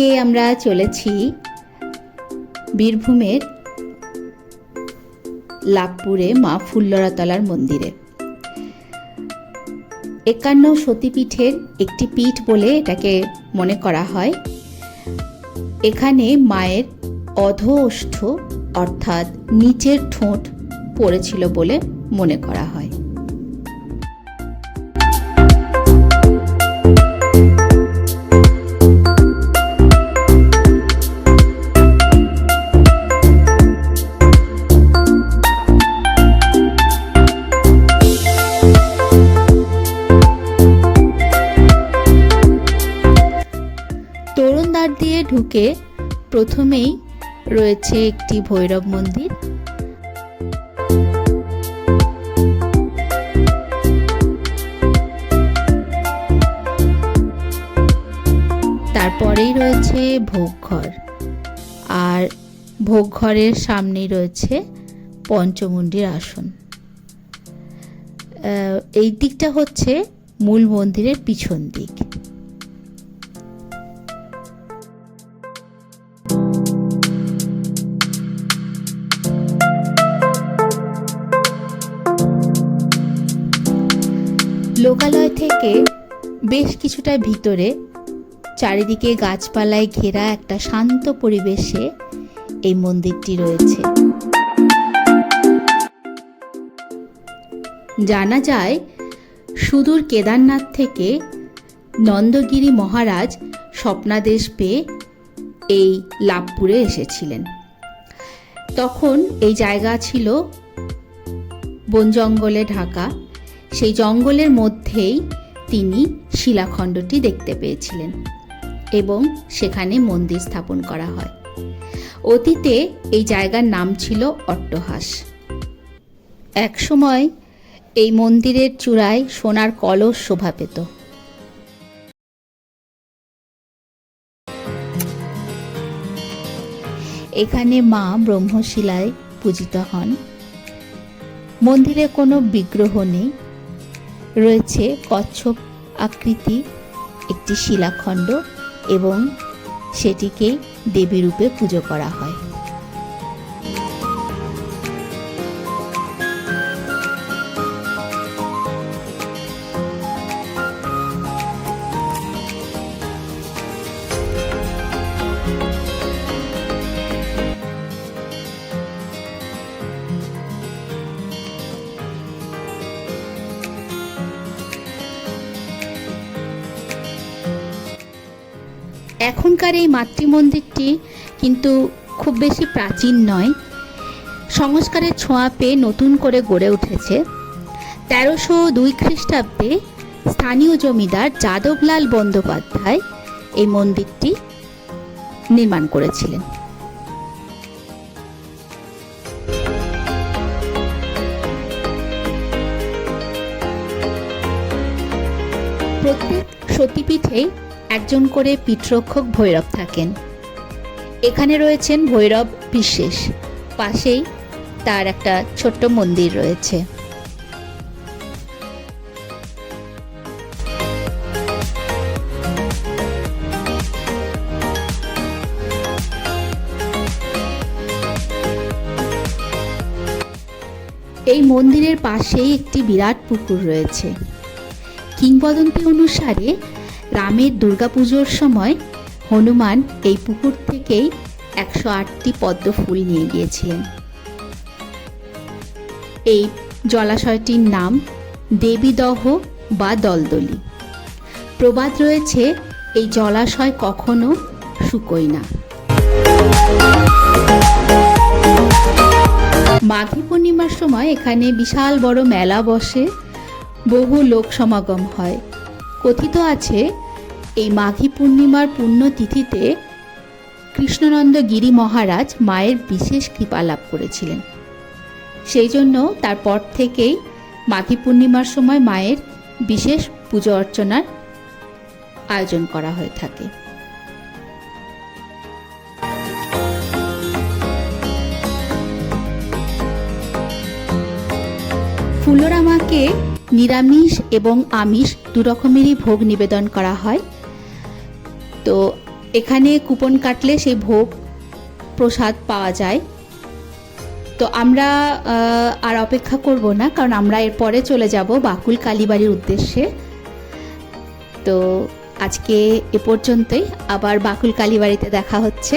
আজকে আমরা চলেছি বীরভূমের লাভপুরে মা ফুল্লরাতলার মন্দিরে। 51 সতীপীঠের একটি পীঠ বলে এটাকে মনে করা হয়। এখানে মায়ের অধ ওষ্ঠ অর্থাৎ নিচের ঠোঁট পড়েছিল বলে মনে করা হয়। তোরণদ্বার দিয়ে ঢুকে প্রথমেই রয়েছে একটি ভৈরব মন্দির। তারপরেই রয়েছে ভোগঘর, আর ভোগঘরের সামনেই রয়েছে পঞ্চমুণ্ডির আসন। এই দিকটা হচ্ছে মূল মন্দিরের পিছন দিক। লোকালয় থেকে বেশ কিছুটা ভিতরে চারিদিকে গাছপালায় ঘেরা একটা শান্ত পরিবেশে এই মন্দিরটি রয়েছে। জানা যায় সুদূর কেদারনাথ থেকে নন্দগিরি মহারাজ স্বপ্নাদেশ পেয়ে এই লাভপুরে এসেছিলেন। তখন এই জায়গা ছিল বন জঙ্গলে ঢাকা। সেই জঙ্গলের মধ্যেই তিনি শিলাখণ্ডটি দেখতে পেয়েছিলেন এবং সেখানে মন্দির স্থাপন করা হয়। অতীতে এই জায়গার নাম ছিল অট্টহাস। একসময় এই মন্দিরের চূড়ায় সোনার কলস শোভা পেত। এখানে মা ব্রহ্মশিলায় পূজিত হন। মন্দিরে কোনো বিগ্রহ নেই, রয়েছে কচ্ছপ আকৃতি একটি শিলাখণ্ড এবং সেটিকে দেবী রূপে পুজো করা হয়। এখনকার এই মাতৃমন্দিরটি কিন্তু খুব বেশি প্রাচীন নয়, সংস্কারের ছোঁয়া পেয়ে নতুন করে গড়ে উঠেছে। 1302 খ্রিস্টাব্দে স্থানীয় জমিদার যাদবলাল বন্দ্যোপাধ্যায় এই মন্দিরটি নির্মাণ করেছিলেন। প্রত্যেক সতীপীঠেই একজন করে পীঠরক্ষক ভৈরব থাকেন। এখানে রয়েছেন ভৈরব বিশেষ, পাশেই তার একটা ছোট্ট মন্দির রয়েছে। এই মন্দিরের পাশেই একটি বিরাট পুকুর রয়েছে। কিংবদন্তি অনুসারে রামের দুর্গাপুজোর সময় হনুমান এই পুকুর থেকেই 108টি পদ্ম ফুল নিয়ে গিয়েছিলেন। এই জলাশয়টির নাম দেবীদহ বা দলদলি। প্রবাদ রয়েছে এই জলাশয় কখনো শুকোয় না। মাঘী পূর্ণিমার সময় এখানে বিশাল বড় মেলা বসে, বহু লোক সমাগম হয়। কথিত আছে এই মাঘী পূর্ণিমার পুণ্যতিথিতে কৃষ্ণনন্দ গিরি মহারাজ মায়ের বিশেষ কৃপা লাভ করেছিলেন। সেই জন্য তারপর থেকেই মাঘী পূর্ণিমার সময় মায়ের বিশেষ পুজো অর্চনার আয়োজন করা হয়ে থাকে। ফুল্লরা মাকে নিরামিষ এবং আমিষ দু রকমেরই ভোগ নিবেদন করা হয়। তো এখানে কুপন কাটলে সেই ভোগ প্রসাদ পাওয়া যায়। তো আমরা আর অপেক্ষা করব না, কারণ আমরা এরপরে চলে যাব বাকুল কালীবাড়ির উদ্দেশ্যে। তো আজকে এ পর্যন্তই, আবার বাকুল কালীবাড়িতে দেখা হচ্ছে।